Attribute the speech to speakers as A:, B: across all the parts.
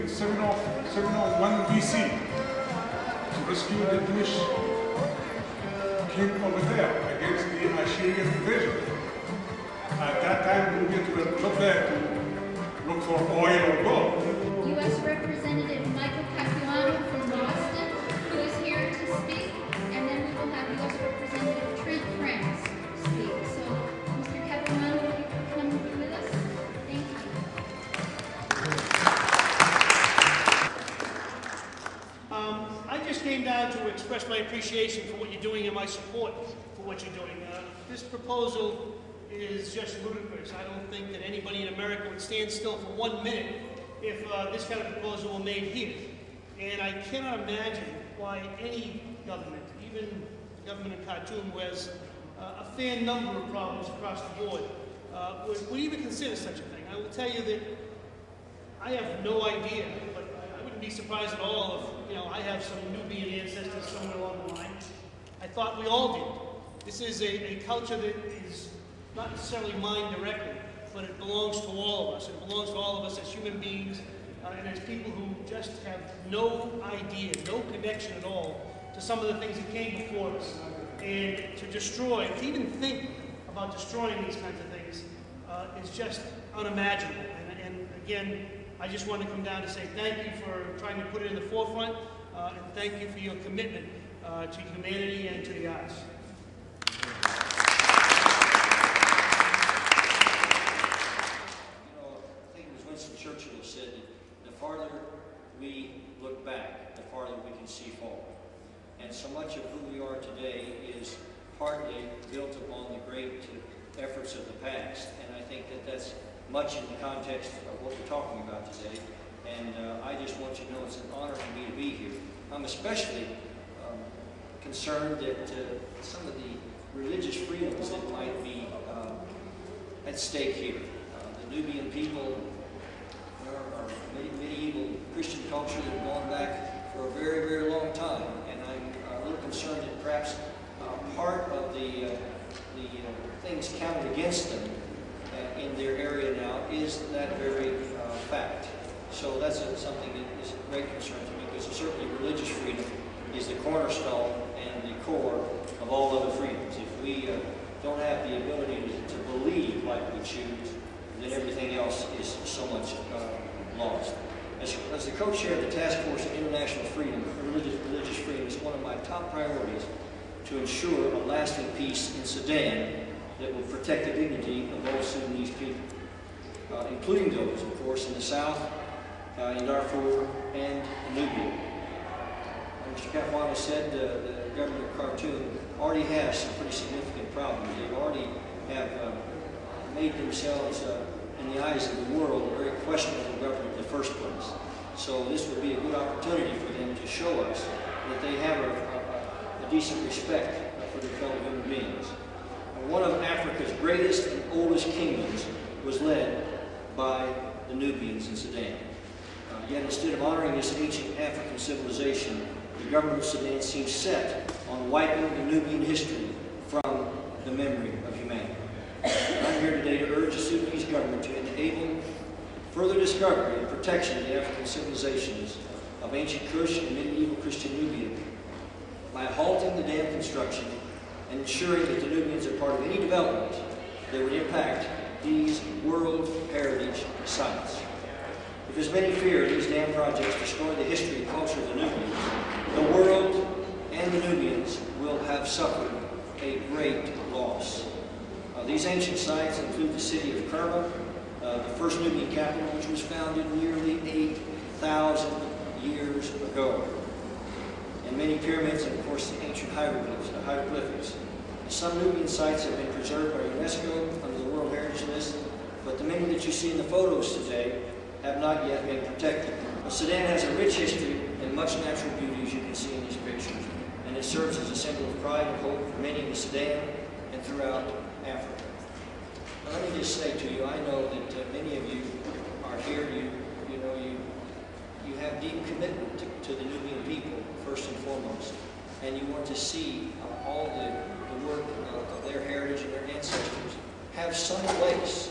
A: in 701 BC to rescue the Jewish king over there against the Assyrian invasion. At that time, Nubians were not there to look for oil or gold.
B: U.S. Representative Michael Capuano from Boston, who is here to speak, and then we will have U.S. Representative Trent France speak. So, Mr. Capuano, will you come with us? Thank you.
C: I just came down to express my appreciation for what you're doing and my support for what you're doing. This proposal is just ludicrous. I don't think that anybody in America would stand still for 1 minute if this kind of proposal were made here. And I cannot imagine why any government, even the government in Khartoum, who has a fair number of problems across the board, would even consider such a thing. I will tell you that I have no idea, but I wouldn't be surprised at all if, I have some Nubian ancestors somewhere along the line. I thought we all did. This is a culture that is not necessarily mine directly, but it belongs to all of us. It belongs to all of us as human beings and as people who just have no idea, no connection at all to some of the things that came before us. And to destroy, to even think about destroying these kinds of things is just unimaginable. And again, I just want to come down to say thank you for trying to put it in the forefront, and thank you for your commitment to humanity and to the arts.
D: Churchill said that the farther we look back, the farther we can see forward. And so much of who we are today is partly built upon the great efforts of the past. And I think that that's much in the context of what we're talking about today. And I just want you to know it's an honor for me to be here. I'm especially concerned that some of the religious freedoms that might be at stake here. The Nubian people, our medieval Christian culture that have gone back for a very, very long time, and I'm a little concerned that perhaps part of the things counted against them in their area now is that very fact. So that's something that is a great concern to me, because certainly religious freedom is the cornerstone and the core of all other freedoms. If we don't have the ability to believe like we choose, then everything else is so much lost. As the co-chair of the Task Force on International Freedom, religious freedom, is one of my top priorities to ensure a lasting peace in Sudan that will protect the dignity of all Sudanese people, including those, of course, in the south, in Darfur, and Nubia. Mr. Capuano said the government of Khartoum already has some pretty significant problems. They already have made themselves, in the eyes of the world, a very questionable government in the first place. So this would be a good opportunity for them to show us that they have a decent respect for their fellow human beings. One of Africa's greatest and oldest kingdoms was led by the Nubians in Sudan. Yet instead of honoring this ancient African civilization, the government of Sudan seems set on wiping the Nubian history from the memory of humanity. I'm here today to urge the Sudanese government to enable further discovery and protection of the African civilizations of ancient Kush and medieval Christian Nubia by halting the dam construction and ensuring that the Nubians are part of any development that would impact these World Heritage Sites. If as many fear these dam projects destroy the history and culture of the Nubians, the world and the Nubians will have suffered a great loss. These ancient sites include the city of Kerma, the first Nubian capital, which was founded nearly 8,000 years ago. And many pyramids, and of course the ancient hieroglyphics. Some Nubian sites have been preserved by UNESCO under the World Heritage List, but the many that you see in the photos today have not yet been protected. Sudan has a rich history and much natural beauty, as you can see in these pictures, and it serves as a symbol of pride and hope for many in Sudan and throughout Africa. Now, let me just say to you, I know that many of you are here, you have deep commitment to the Nubian people, first and foremost, and you want to see all the work of their heritage and their ancestors have some place,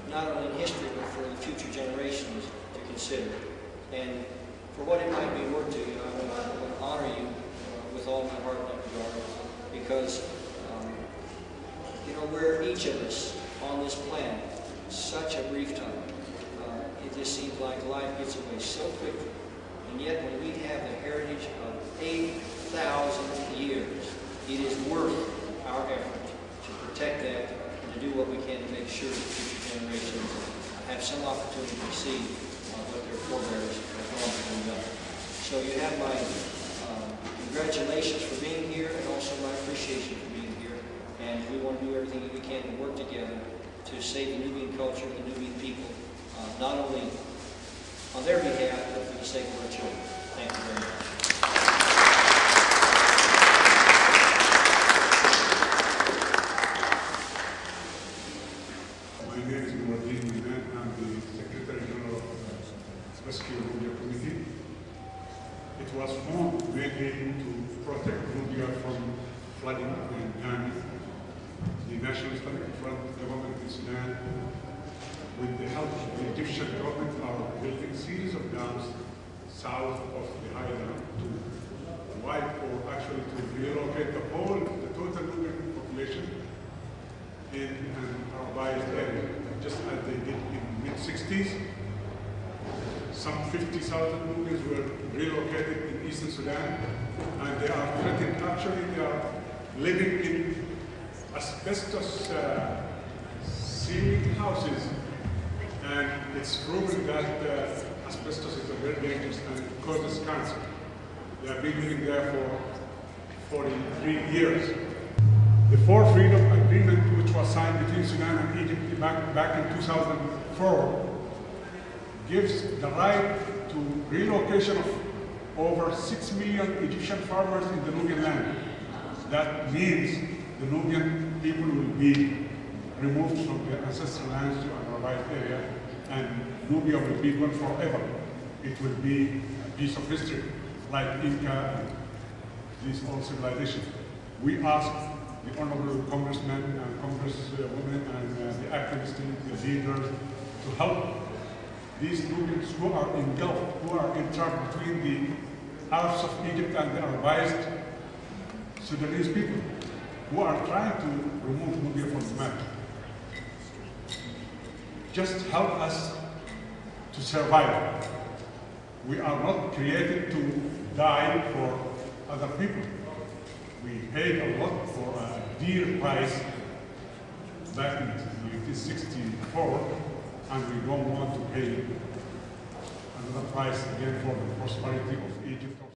D: not only in history, but for the future generations to consider. And for what it might be worth to you, I want to honor you with all my heart in that regard, because we're each of us on this planet such a brief time. It just seems like life gets away so quickly. And yet when we have the heritage of 8,000 years, it is worth our effort to protect that and to do what we can to make sure that future generations have some opportunity to see what their forebears have gone through and done. So you have my congratulations for being here, and also my appreciation for being here. And we want to do everything that we can to work together to save the Nubian culture, the Nubian people, not only on their behalf, but for the sake of our children. Thank you very much.
A: My name is Marawi Civilization. I'm the Secretary General of the Rescue Nubia Committee. It was formed mainly to protect Nubia from flooding and the National Islamic Front government in Sudan, with the help of the Egyptian government, are building a series of dams south of the high dam to wipe, or actually to relocate the total Nubian population in an urbanized area, just as they did in the mid-60s. Some 50,000 Nubians were relocated in eastern Sudan, and they are threatened. Actually, they are living in asbestos ceiling houses, and it's proven that asbestos is a very dangerous and it causes cancer. They have been living there for 43 years. The Fourth Freedom Agreement, which was signed between Sudan and Egypt back in 2004, gives the right to relocation of over 6 million Egyptian farmers in the Nubian land. That means the Nubian people will be removed from their ancestral lands to an urbanized area, and Nubia will be gone forever. It will be a piece of history, like Inca and these old civilizations. We ask the honorable congressmen and congresswomen and the activists, the leaders, to help these Nubians who are engulfed, who are entrapped between the Arabs of Egypt and the Arabized Sudanese people, who are trying to remove Nubia from the map. Just help us to survive. We are not created to die for other people. We paid a lot for a dear price back in 1964, and we don't want to pay another price again for the prosperity of Egypt.